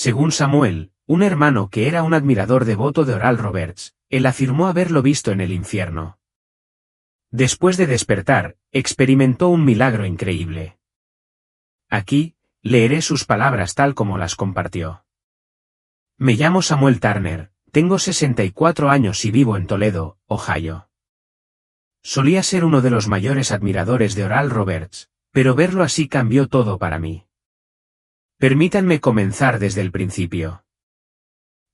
Según Samuel, un hermano que era un admirador devoto de Oral Roberts, él afirmó haberlo visto en el infierno. Después de despertar, experimentó un milagro increíble. Aquí, leeré sus palabras tal como las compartió. Me llamo Samuel Turner, tengo 64 años y vivo en Toledo, Ohio. Solía ser uno de los mayores admiradores de Oral Roberts, pero verlo así cambió todo para mí. Permítanme comenzar desde el principio.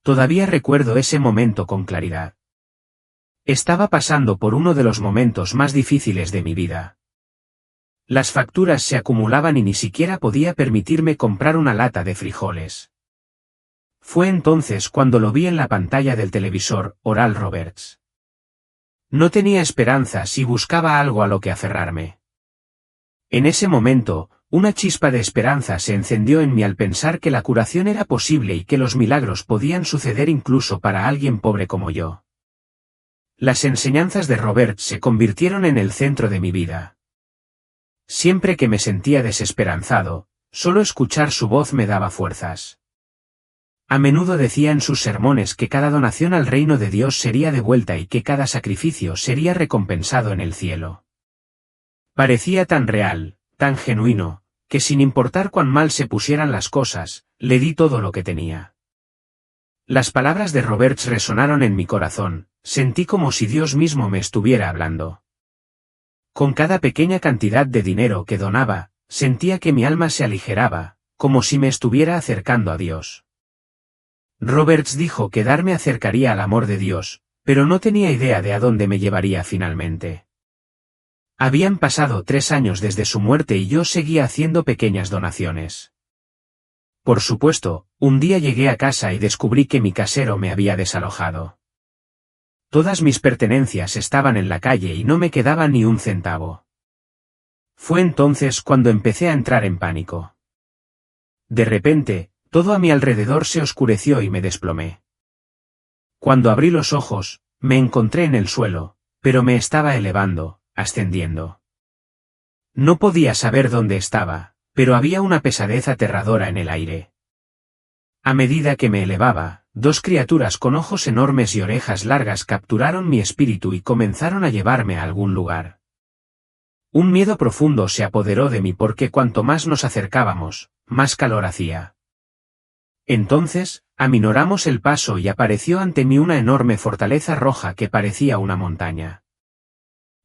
Todavía recuerdo ese momento con claridad. Estaba pasando por uno de los momentos más difíciles de mi vida. Las facturas se acumulaban y ni siquiera podía permitirme comprar una lata de frijoles. Fue entonces cuando lo vi en la pantalla del televisor, Oral Roberts. No tenía esperanzas y buscaba algo a lo que aferrarme. En ese momento, una chispa de esperanza se encendió en mí al pensar que la curación era posible y que los milagros podían suceder incluso para alguien pobre como yo. Las enseñanzas de Roberts se convirtieron en el centro de mi vida. Siempre que me sentía desesperanzado, solo escuchar su voz me daba fuerzas. A menudo decía en sus sermones que cada donación al reino de Dios sería devuelta y que cada sacrificio sería recompensado en el cielo. Parecía tan real, tan genuino, que sin importar cuán mal se pusieran las cosas, le di todo lo que tenía. Las palabras de Roberts resonaron en mi corazón, sentí como si Dios mismo me estuviera hablando. Con cada pequeña cantidad de dinero que donaba, sentía que mi alma se aligeraba, como si me estuviera acercando a Dios. Roberts dijo que dar me acercaría al amor de Dios, pero no tenía idea de a dónde me llevaría finalmente. Habían pasado 3 años desde su muerte y yo seguía haciendo pequeñas donaciones. Por supuesto, un día llegué a casa y descubrí que mi casero me había desalojado. Todas mis pertenencias estaban en la calle y no me quedaba ni un centavo. Fue entonces cuando empecé a entrar en pánico. De repente, todo a mi alrededor se oscureció y me desplomé. Cuando abrí los ojos, me encontré en el suelo, pero me estaba elevando, ascendiendo. No podía saber dónde estaba, pero había una pesadez aterradora en el aire. A medida que me elevaba, 2 criaturas con ojos enormes y orejas largas capturaron mi espíritu y comenzaron a llevarme a algún lugar. Un miedo profundo se apoderó de mí porque cuanto más nos acercábamos, más calor hacía. Entonces, aminoramos el paso y apareció ante mí una enorme fortaleza roja que parecía una montaña.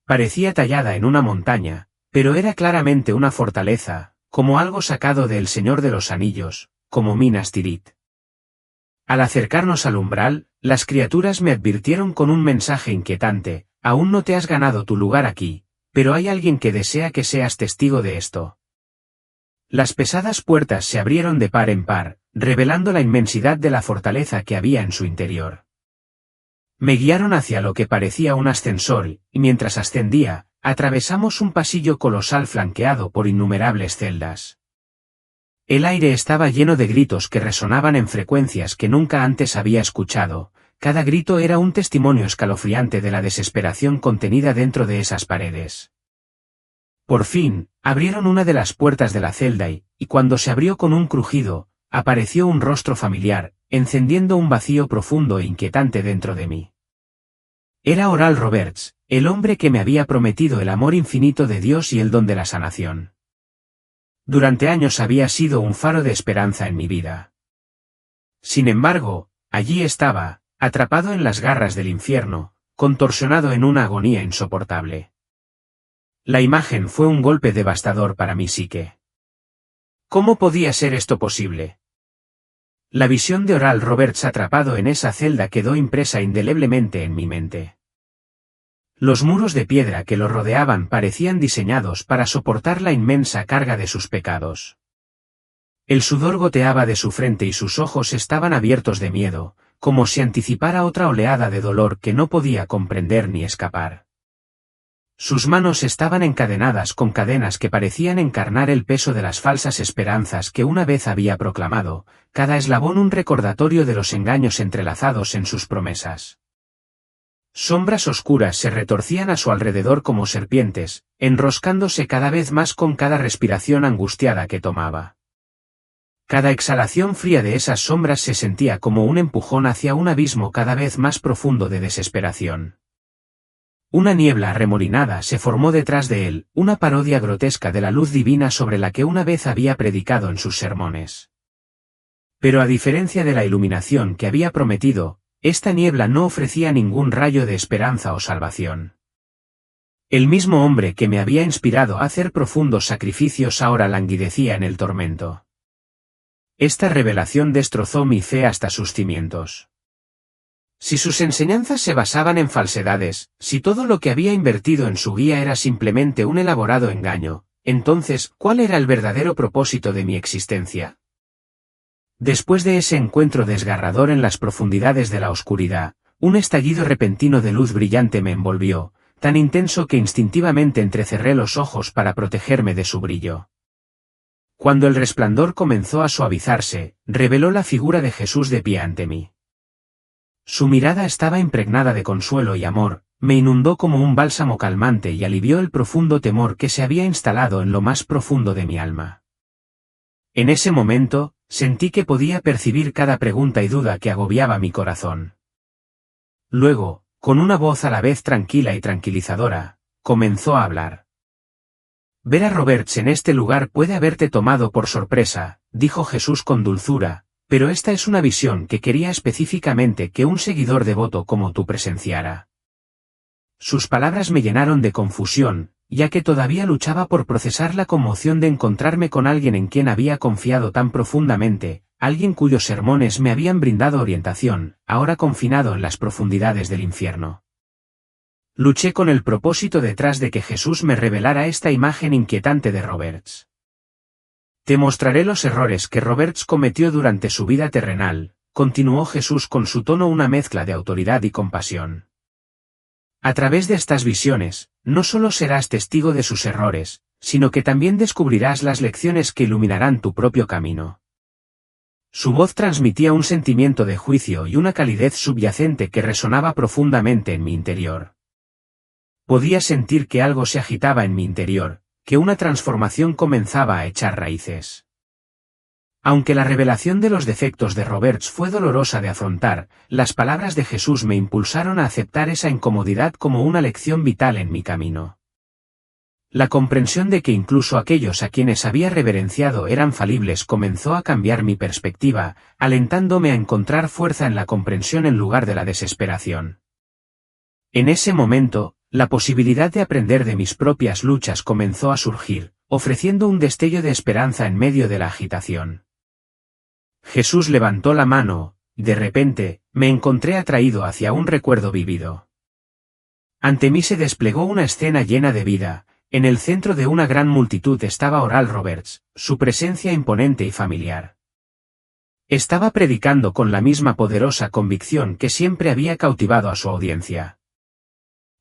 Parecía tallada en una montaña, pero era claramente una fortaleza, como algo sacado de El Señor de los Anillos, como Minas Tirith. Al acercarnos al umbral, las criaturas me advirtieron con un mensaje inquietante: aún no te has ganado tu lugar aquí, pero hay alguien que desea que seas testigo de esto. Las pesadas puertas se abrieron de par en par, revelando la inmensidad de la fortaleza que había en su interior. Me guiaron hacia lo que parecía un ascensor y, mientras ascendía, atravesamos un pasillo colosal flanqueado por innumerables celdas. El aire estaba lleno de gritos que resonaban en frecuencias que nunca antes había escuchado. Cada grito era un testimonio escalofriante de la desesperación contenida dentro de esas paredes. Por fin, abrieron una de las puertas de la celda y cuando se abrió con un crujido, apareció un rostro familiar, encendiendo un vacío profundo e inquietante dentro de mí. Era Oral Roberts, el hombre que me había prometido el amor infinito de Dios y el don de la sanación. Durante años había sido un faro de esperanza en mi vida. Sin embargo, allí estaba, atrapado en las garras del infierno, contorsionado en una agonía insoportable. La imagen fue un golpe devastador para mi psique. ¿Cómo podía ser esto posible? La visión de Oral Roberts atrapado en esa celda quedó impresa indeleblemente en mi mente. Los muros de piedra que lo rodeaban parecían diseñados para soportar la inmensa carga de sus pecados. El sudor goteaba de su frente y sus ojos estaban abiertos de miedo, como si anticipara otra oleada de dolor que no podía comprender ni escapar. Sus manos estaban encadenadas con cadenas que parecían encarnar el peso de las falsas esperanzas que una vez había proclamado, cada eslabón un recordatorio de los engaños entrelazados en sus promesas. Sombras oscuras se retorcían a su alrededor como serpientes, enroscándose cada vez más con cada respiración angustiada que tomaba. Cada exhalación fría de esas sombras se sentía como un empujón hacia un abismo cada vez más profundo de desesperación. Una niebla arremolinada se formó detrás de él, una parodia grotesca de la luz divina sobre la que una vez había predicado en sus sermones. Pero a diferencia de la iluminación que había prometido, esta niebla no ofrecía ningún rayo de esperanza o salvación. El mismo hombre que me había inspirado a hacer profundos sacrificios ahora languidecía en el tormento. Esta revelación destrozó mi fe hasta sus cimientos. Si sus enseñanzas se basaban en falsedades, si todo lo que había invertido en su guía era simplemente un elaborado engaño, entonces, ¿cuál era el verdadero propósito de mi existencia? Después de ese encuentro desgarrador en las profundidades de la oscuridad, un estallido repentino de luz brillante me envolvió, tan intenso que instintivamente entrecerré los ojos para protegerme de su brillo. Cuando el resplandor comenzó a suavizarse, reveló la figura de Jesús de pie ante mí. Su mirada estaba impregnada de consuelo y amor, me inundó como un bálsamo calmante y alivió el profundo temor que se había instalado en lo más profundo de mi alma. En ese momento, sentí que podía percibir cada pregunta y duda que agobiaba mi corazón. Luego, con una voz a la vez tranquila y tranquilizadora, comenzó a hablar. Ver a Roberts en este lugar puede haberte tomado por sorpresa, dijo Jesús con dulzura, pero esta es una visión que quería específicamente que un seguidor devoto como tú presenciara. Sus palabras me llenaron de confusión, ya que todavía luchaba por procesar la conmoción de encontrarme con alguien en quien había confiado tan profundamente, alguien cuyos sermones me habían brindado orientación, ahora confinado en las profundidades del infierno. Luché con el propósito detrás de que Jesús me revelara esta imagen inquietante de Roberts. Te mostraré los errores que Roberts cometió durante su vida terrenal, continuó Jesús con su tono una mezcla de autoridad y compasión. A través de estas visiones, no solo serás testigo de sus errores, sino que también descubrirás las lecciones que iluminarán tu propio camino. Su voz transmitía un sentimiento de juicio y una calidez subyacente que resonaba profundamente en mi interior. Podía sentir que algo se agitaba en mi interior, que una transformación comenzaba a echar raíces. Aunque la revelación de los defectos de Roberts fue dolorosa de afrontar, las palabras de Jesús me impulsaron a aceptar esa incomodidad como una lección vital en mi camino. La comprensión de que incluso aquellos a quienes había reverenciado eran falibles comenzó a cambiar mi perspectiva, alentándome a encontrar fuerza en la comprensión en lugar de la desesperación. En ese momento, la posibilidad de aprender de mis propias luchas comenzó a surgir, ofreciendo un destello de esperanza en medio de la agitación. Jesús levantó la mano, y de repente, me encontré atraído hacia un recuerdo vivido. Ante mí se desplegó una escena llena de vida. En el centro de una gran multitud estaba Oral Roberts, su presencia imponente y familiar. Estaba predicando con la misma poderosa convicción que siempre había cautivado a su audiencia.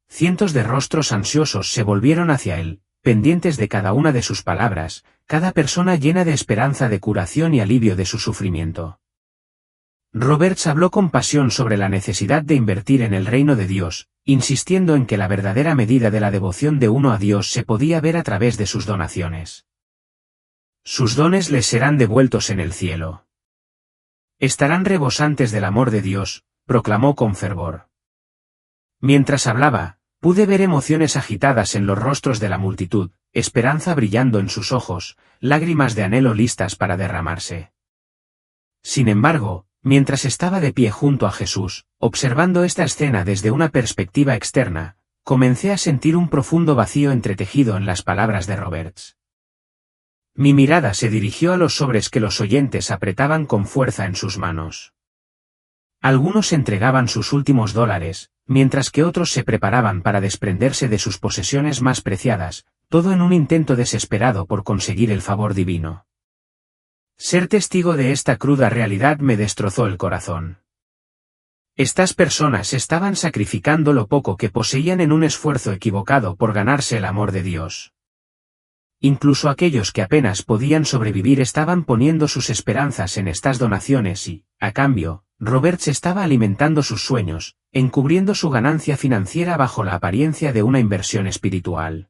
Cientos de rostros ansiosos se volvieron hacia él, pendientes de cada una de sus palabras, cada persona llena de esperanza de curación y alivio de su sufrimiento. Roberts habló con pasión sobre la necesidad de invertir en el reino de Dios, insistiendo en que la verdadera medida de la devoción de uno a Dios se podía ver a través de sus donaciones. Sus dones les serán devueltos en el cielo. Estarán rebosantes del amor de Dios, proclamó con fervor. Mientras hablaba, pude ver emociones agitadas en los rostros de la multitud, esperanza brillando en sus ojos, lágrimas de anhelo listas para derramarse. Sin embargo, mientras estaba de pie junto a Jesús, observando esta escena desde una perspectiva externa, comencé a sentir un profundo vacío entretejido en las palabras de Roberts. Mi mirada se dirigió a los sobres que los oyentes apretaban con fuerza en sus manos. Algunos entregaban sus últimos dólares, mientras que otros se preparaban para desprenderse de sus posesiones más preciadas, todo en un intento desesperado por conseguir el favor divino. Ser testigo de esta cruda realidad me destrozó el corazón. Estas personas estaban sacrificando lo poco que poseían en un esfuerzo equivocado por ganarse el amor de Dios. Incluso aquellos que apenas podían sobrevivir estaban poniendo sus esperanzas en estas donaciones y, a cambio, Roberts estaba alimentando sus sueños, encubriendo su ganancia financiera bajo la apariencia de una inversión espiritual.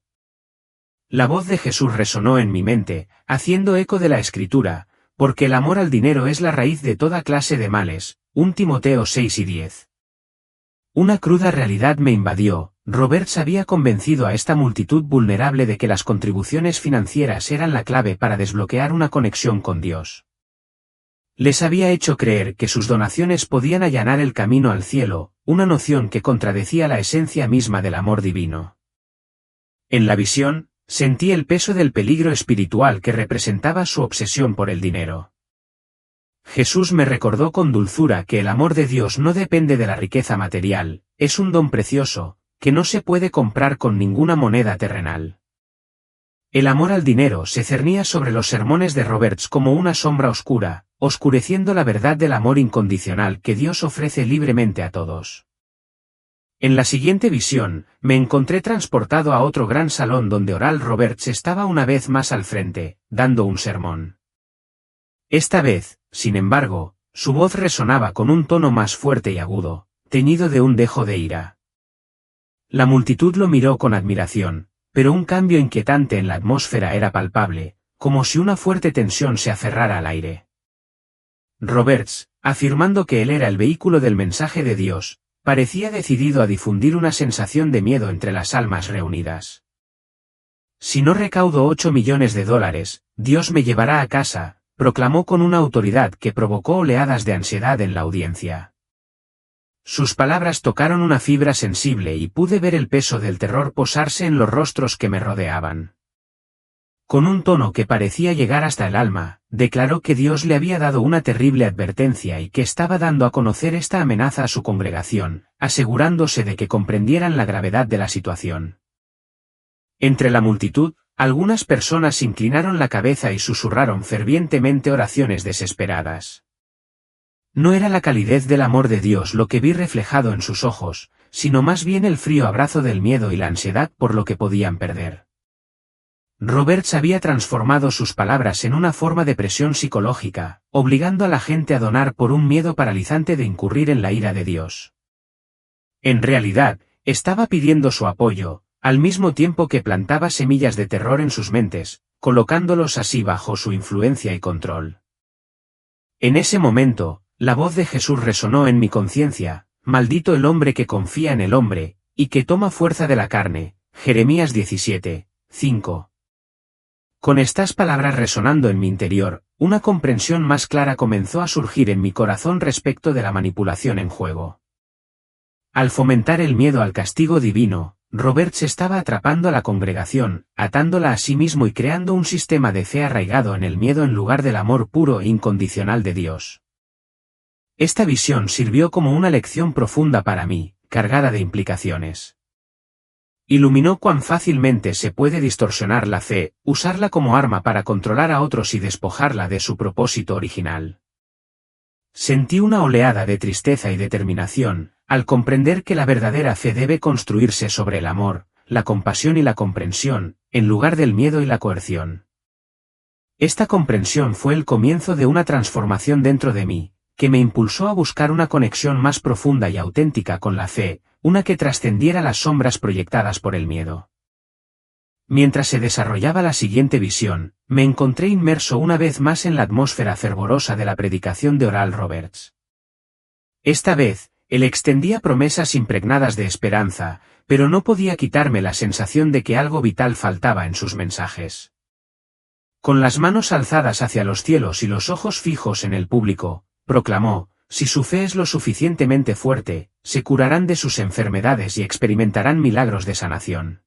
La voz de Jesús resonó en mi mente, haciendo eco de la Escritura: porque el amor al dinero es la raíz de toda clase de males. 1 Timoteo 6 y 10. Una cruda realidad me invadió. Roberts había convencido a esta multitud vulnerable de que las contribuciones financieras eran la clave para desbloquear una conexión con Dios. Les había hecho creer que sus donaciones podían allanar el camino al cielo, una noción que contradecía la esencia misma del amor divino. En la visión, sentí el peso del peligro espiritual que representaba su obsesión por el dinero. Jesús me recordó con dulzura que el amor de Dios no depende de la riqueza material, es un don precioso, que no se puede comprar con ninguna moneda terrenal. El amor al dinero se cernía sobre los sermones de Roberts como una sombra oscura, oscureciendo la verdad del amor incondicional que Dios ofrece libremente a todos. En la siguiente visión, me encontré transportado a otro gran salón donde Oral Roberts estaba una vez más al frente, dando un sermón. Esta vez, sin embargo, su voz resonaba con un tono más fuerte y agudo, teñido de un dejo de ira. La multitud lo miró con admiración, pero un cambio inquietante en la atmósfera era palpable, como si una fuerte tensión se aferrara al aire. Roberts, afirmando que él era el vehículo del mensaje de Dios, parecía decidido a difundir una sensación de miedo entre las almas reunidas. Si no recaudo $8 millones, Dios me llevará a casa, proclamó con una autoridad que provocó oleadas de ansiedad en la audiencia. Sus palabras tocaron una fibra sensible y pude ver el peso del terror posarse en los rostros que me rodeaban. Con un tono que parecía llegar hasta el alma, declaró que Dios le había dado una terrible advertencia y que estaba dando a conocer esta amenaza a su congregación, asegurándose de que comprendieran la gravedad de la situación. Entre la multitud, algunas personas inclinaron la cabeza y susurraron fervientemente oraciones desesperadas. No era la calidez del amor de Dios lo que vi reflejado en sus ojos, sino más bien el frío abrazo del miedo y la ansiedad por lo que podían perder. Roberts había transformado sus palabras en una forma de presión psicológica, obligando a la gente a donar por un miedo paralizante de incurrir en la ira de Dios. En realidad, estaba pidiendo su apoyo, al mismo tiempo que plantaba semillas de terror en sus mentes, colocándolos así bajo su influencia y control. En ese momento, la voz de Jesús resonó en mi conciencia: maldito el hombre que confía en el hombre, y que toma fuerza de la carne. Jeremías 17, 5. Con estas palabras resonando en mi interior, una comprensión más clara comenzó a surgir en mi corazón respecto de la manipulación en juego. Al fomentar el miedo al castigo divino, Roberts estaba atrapando a la congregación, atándola a sí mismo y creando un sistema de fe arraigado en el miedo en lugar del amor puro e incondicional de Dios. Esta visión sirvió como una lección profunda para mí, cargada de implicaciones. Iluminó cuán fácilmente se puede distorsionar la fe, usarla como arma para controlar a otros y despojarla de su propósito original. Sentí una oleada de tristeza y determinación, al comprender que la verdadera fe debe construirse sobre el amor, la compasión y la comprensión, en lugar del miedo y la coerción. Esta comprensión fue el comienzo de una transformación dentro de mí, que me impulsó a buscar una conexión más profunda y auténtica con la fe, una que trascendiera las sombras proyectadas por el miedo. Mientras se desarrollaba la siguiente visión, me encontré inmerso una vez más en la atmósfera fervorosa de la predicación de Oral Roberts. Esta vez, él extendía promesas impregnadas de esperanza, pero no podía quitarme la sensación de que algo vital faltaba en sus mensajes. Con las manos alzadas hacia los cielos y los ojos fijos en el público, proclamó: si su fe es lo suficientemente fuerte, se curarán de sus enfermedades y experimentarán milagros de sanación.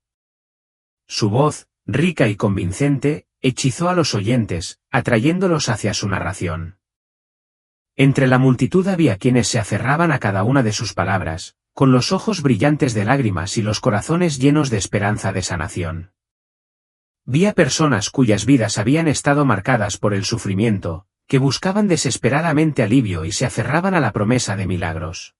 Su voz, rica y convincente, hechizó a los oyentes, atrayéndolos hacia su narración. Entre la multitud había quienes se aferraban a cada una de sus palabras, con los ojos brillantes de lágrimas y los corazones llenos de esperanza de sanación. Vi a personas cuyas vidas habían estado marcadas por el sufrimiento, que buscaban desesperadamente alivio y se aferraban a la promesa de milagros.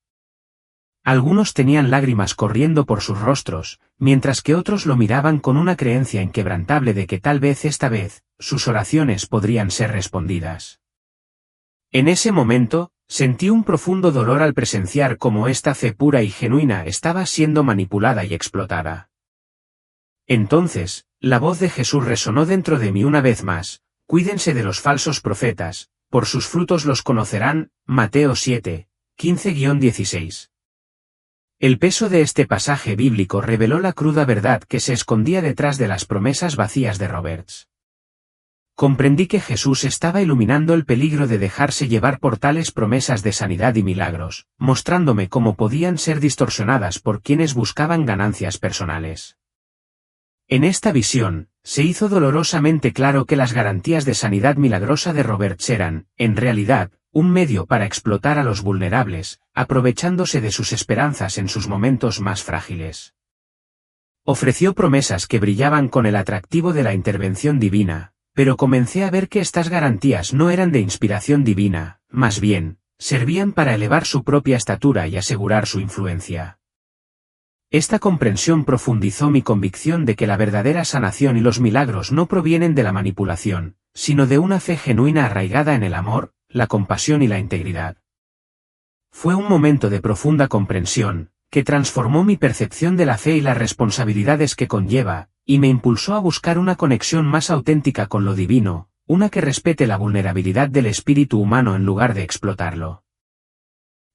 Algunos tenían lágrimas corriendo por sus rostros, mientras que otros lo miraban con una creencia inquebrantable de que tal vez esta vez, sus oraciones podrían ser respondidas. En ese momento, sentí un profundo dolor al presenciar cómo esta fe pura y genuina estaba siendo manipulada y explotada. Entonces, la voz de Jesús resonó dentro de mí una vez más: cuídense de los falsos profetas, por sus frutos los conocerán. Mateo 7, 15-16. El peso de este pasaje bíblico reveló la cruda verdad que se escondía detrás de las promesas vacías de Roberts. Comprendí que Jesús estaba iluminando el peligro de dejarse llevar por tales promesas de sanidad y milagros, mostrándome cómo podían ser distorsionadas por quienes buscaban ganancias personales. En esta visión, se hizo dolorosamente claro que las garantías de sanidad milagrosa de Roberts eran, en realidad, un medio para explotar a los vulnerables, aprovechándose de sus esperanzas en sus momentos más frágiles. Ofreció promesas que brillaban con el atractivo de la intervención divina, pero comencé a ver que estas garantías no eran de inspiración divina, más bien, servían para elevar su propia estatura y asegurar su influencia. Esta comprensión profundizó mi convicción de que la verdadera sanación y los milagros no provienen de la manipulación, sino de una fe genuina arraigada en el amor, la compasión y la integridad. Fue un momento de profunda comprensión, que transformó mi percepción de la fe y las responsabilidades que conlleva, y me impulsó a buscar una conexión más auténtica con lo divino, una que respete la vulnerabilidad del espíritu humano en lugar de explotarlo.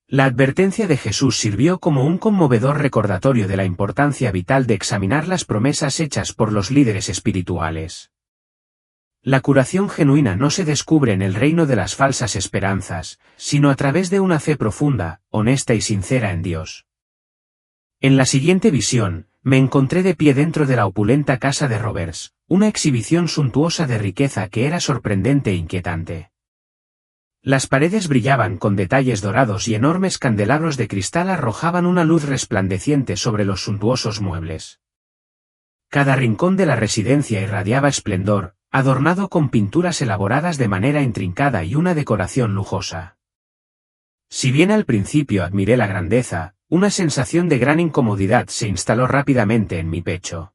La advertencia de Jesús sirvió como un conmovedor recordatorio de la importancia vital de examinar las promesas hechas por los líderes espirituales. La curación genuina no se descubre en el reino de las falsas esperanzas, sino a través de una fe profunda, honesta y sincera en Dios. En la siguiente visión, me encontré de pie dentro de la opulenta casa de Roberts, una exhibición suntuosa de riqueza que era sorprendente e inquietante. Las paredes brillaban con detalles dorados y enormes candelabros de cristal arrojaban una luz resplandeciente sobre los suntuosos muebles. Cada rincón de la residencia irradiaba esplendor, adornado con pinturas elaboradas de manera intrincada y una decoración lujosa. Si bien al principio admiré la grandeza, una sensación de gran incomodidad se instaló rápidamente en mi pecho.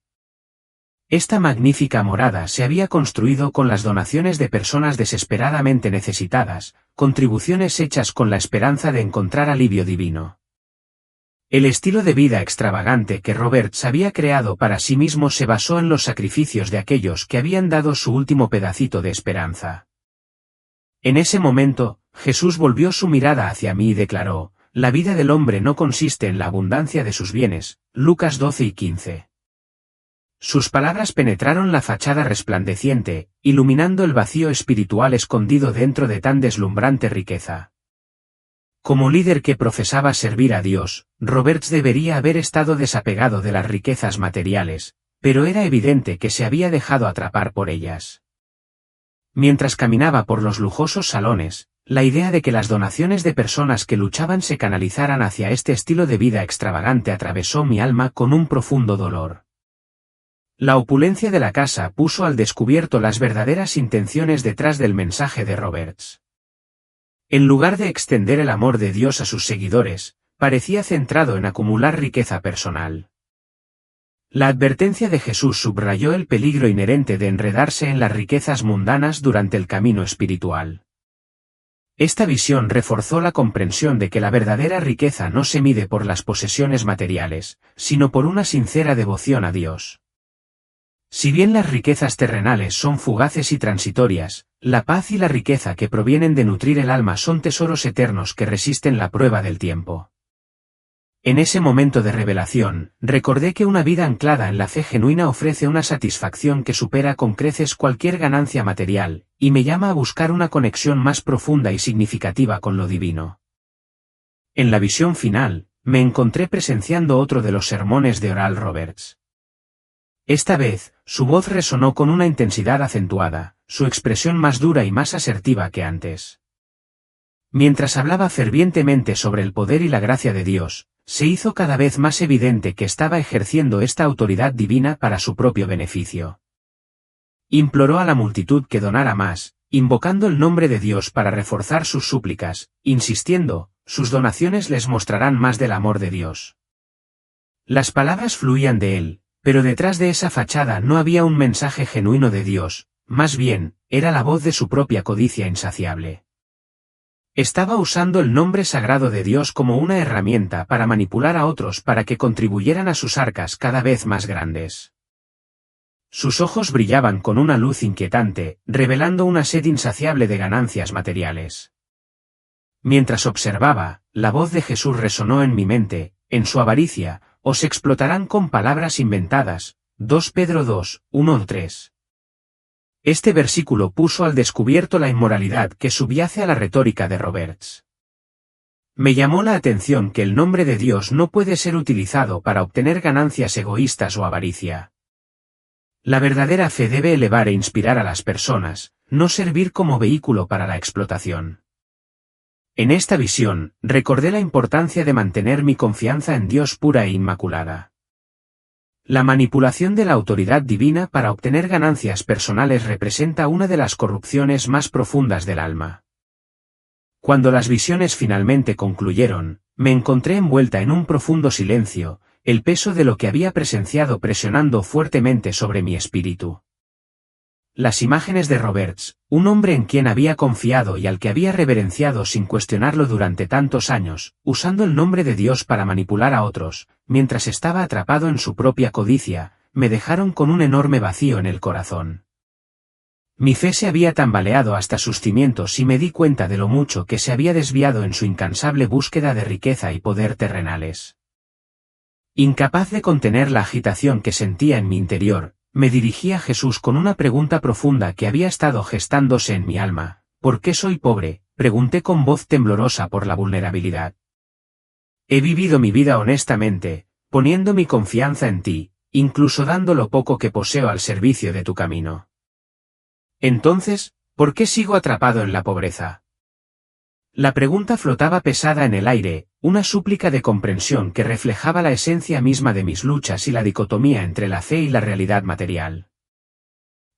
Esta magnífica morada se había construido con las donaciones de personas desesperadamente necesitadas, contribuciones hechas con la esperanza de encontrar alivio divino. El estilo de vida extravagante que Roberts había creado para sí mismo se basó en los sacrificios de aquellos que habían dado su último pedacito de esperanza. En ese momento, Jesús volvió su mirada hacia mí y declaró: «La vida del hombre no consiste en la abundancia de sus bienes». Lucas 12:15. Sus palabras penetraron la fachada resplandeciente, iluminando el vacío espiritual escondido dentro de tan deslumbrante riqueza. Como líder que profesaba servir a Dios, Roberts debería haber estado desapegado de las riquezas materiales, pero era evidente que se había dejado atrapar por ellas. Mientras caminaba por los lujosos salones, la idea de que las donaciones de personas que luchaban se canalizaran hacia este estilo de vida extravagante atravesó mi alma con un profundo dolor. La opulencia de la casa puso al descubierto las verdaderas intenciones detrás del mensaje de Roberts. En lugar de extender el amor de Dios a sus seguidores, parecía centrado en acumular riqueza personal. La advertencia de Jesús subrayó el peligro inherente de enredarse en las riquezas mundanas durante el camino espiritual. Esta visión reforzó la comprensión de que la verdadera riqueza no se mide por las posesiones materiales, sino por una sincera devoción a Dios. Si bien las riquezas terrenales son fugaces y transitorias, la paz y la riqueza que provienen de nutrir el alma son tesoros eternos que resisten la prueba del tiempo. En ese momento de revelación, recordé que una vida anclada en la fe genuina ofrece una satisfacción que supera con creces cualquier ganancia material, y me llama a buscar una conexión más profunda y significativa con lo divino. En la visión final, me encontré presenciando otro de los sermones de Oral Roberts. Esta vez, su voz resonó con una intensidad acentuada, su expresión más dura y más asertiva que antes. Mientras hablaba fervientemente sobre el poder y la gracia de Dios, se hizo cada vez más evidente que estaba ejerciendo esta autoridad divina para su propio beneficio. Imploró a la multitud que donara más, invocando el nombre de Dios para reforzar sus súplicas, insistiendo: sus donaciones les mostrarán más del amor de Dios. Las palabras fluían de él, pero detrás de esa fachada no había un mensaje genuino de Dios, más bien, era la voz de su propia codicia insaciable. Estaba usando el nombre sagrado de Dios como una herramienta para manipular a otros para que contribuyeran a sus arcas cada vez más grandes. Sus ojos brillaban con una luz inquietante, revelando una sed insaciable de ganancias materiales. Mientras observaba, la voz de Jesús resonó en mi mente: en su avaricia, os explotarán con palabras inventadas. 2 Pedro 2, 1-3. Este versículo puso al descubierto la inmoralidad que subyace a la retórica de Roberts. Me llamó la atención que el nombre de Dios no puede ser utilizado para obtener ganancias egoístas o avaricia. La verdadera fe debe elevar e inspirar a las personas, no servir como vehículo para la explotación. En esta visión, recordé la importancia de mantener mi confianza en Dios pura e inmaculada. La manipulación de la autoridad divina para obtener ganancias personales representa una de las corrupciones más profundas del alma. Cuando las visiones finalmente concluyeron, me encontré envuelta en un profundo silencio, el peso de lo que había presenciado presionando fuertemente sobre mi espíritu. Las imágenes de Roberts, un hombre en quien había confiado y al que había reverenciado sin cuestionarlo durante tantos años, usando el nombre de Dios para manipular a otros, mientras estaba atrapado en su propia codicia, me dejaron con un enorme vacío en el corazón. Mi fe se había tambaleado hasta sus cimientos y me di cuenta de lo mucho que se había desviado en su incansable búsqueda de riqueza y poder terrenales. Incapaz de contener la agitación que sentía en mi interior, me dirigí a Jesús con una pregunta profunda que había estado gestándose en mi alma. ¿Por qué soy pobre?, pregunté con voz temblorosa por la vulnerabilidad. He vivido mi vida honestamente, poniendo mi confianza en ti, incluso dando lo poco que poseo al servicio de tu camino. Entonces, ¿por qué sigo atrapado en la pobreza? La pregunta flotaba pesada en el aire, una súplica de comprensión que reflejaba la esencia misma de mis luchas y la dicotomía entre la fe y la realidad material.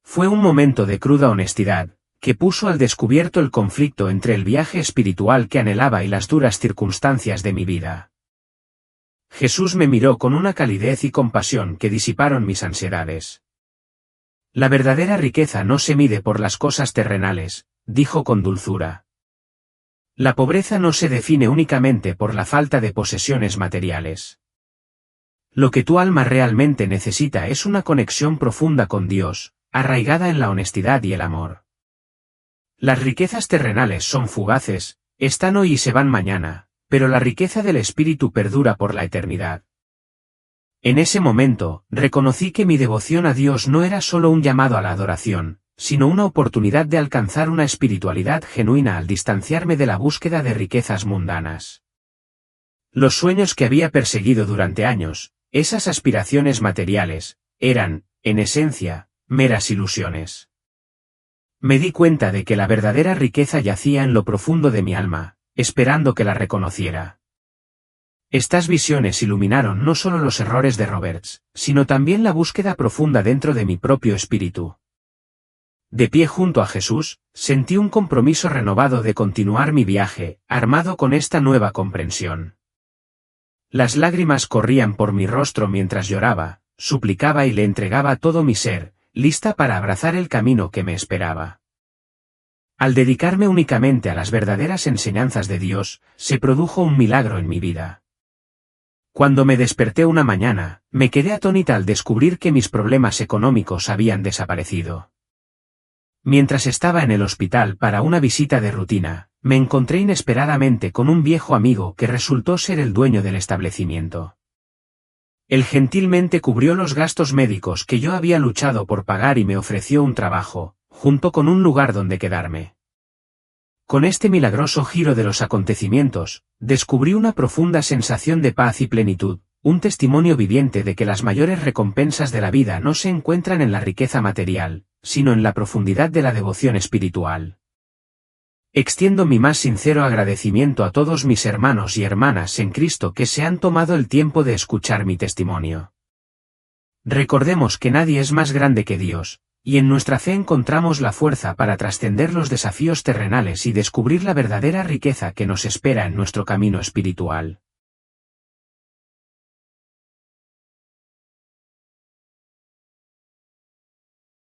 Fue un momento de cruda honestidad, que puso al descubierto el conflicto entre el viaje espiritual que anhelaba y las duras circunstancias de mi vida. Jesús me miró con una calidez y compasión que disiparon mis ansiedades. La verdadera riqueza no se mide por las cosas terrenales, dijo con dulzura. La pobreza no se define únicamente por la falta de posesiones materiales. Lo que tu alma realmente necesita es una conexión profunda con Dios, arraigada en la honestidad y el amor. Las riquezas terrenales son fugaces, están hoy y se van mañana, pero la riqueza del espíritu perdura por la eternidad. En ese momento, reconocí que mi devoción a Dios no era solo un llamado a la adoración, sino una oportunidad de alcanzar una espiritualidad genuina al distanciarme de la búsqueda de riquezas mundanas. Los sueños que había perseguido durante años, esas aspiraciones materiales, eran, en esencia, meras ilusiones. Me di cuenta de que la verdadera riqueza yacía en lo profundo de mi alma, esperando que la reconociera. Estas visiones iluminaron no solo los errores de Roberts, sino también la búsqueda profunda dentro de mi propio espíritu. De pie junto a Jesús, sentí un compromiso renovado de continuar mi viaje, armado con esta nueva comprensión. Las lágrimas corrían por mi rostro mientras lloraba, suplicaba y le entregaba todo mi ser, lista para abrazar el camino que me esperaba. Al dedicarme únicamente a las verdaderas enseñanzas de Dios, se produjo un milagro en mi vida. Cuando me desperté una mañana, me quedé atónita al descubrir que mis problemas económicos habían desaparecido. Mientras estaba en el hospital para una visita de rutina, me encontré inesperadamente con un viejo amigo que resultó ser el dueño del establecimiento. Él gentilmente cubrió los gastos médicos que yo había luchado por pagar y me ofreció un trabajo, junto con un lugar donde quedarme. Con este milagroso giro de los acontecimientos, descubrí una profunda sensación de paz y plenitud, un testimonio viviente de que las mayores recompensas de la vida no se encuentran en la riqueza material, sino en la profundidad de la devoción espiritual. Extiendo mi más sincero agradecimiento a todos mis hermanos y hermanas en Cristo que se han tomado el tiempo de escuchar mi testimonio. Recordemos que nadie es más grande que Dios, y en nuestra fe encontramos la fuerza para trascender los desafíos terrenales y descubrir la verdadera riqueza que nos espera en nuestro camino espiritual.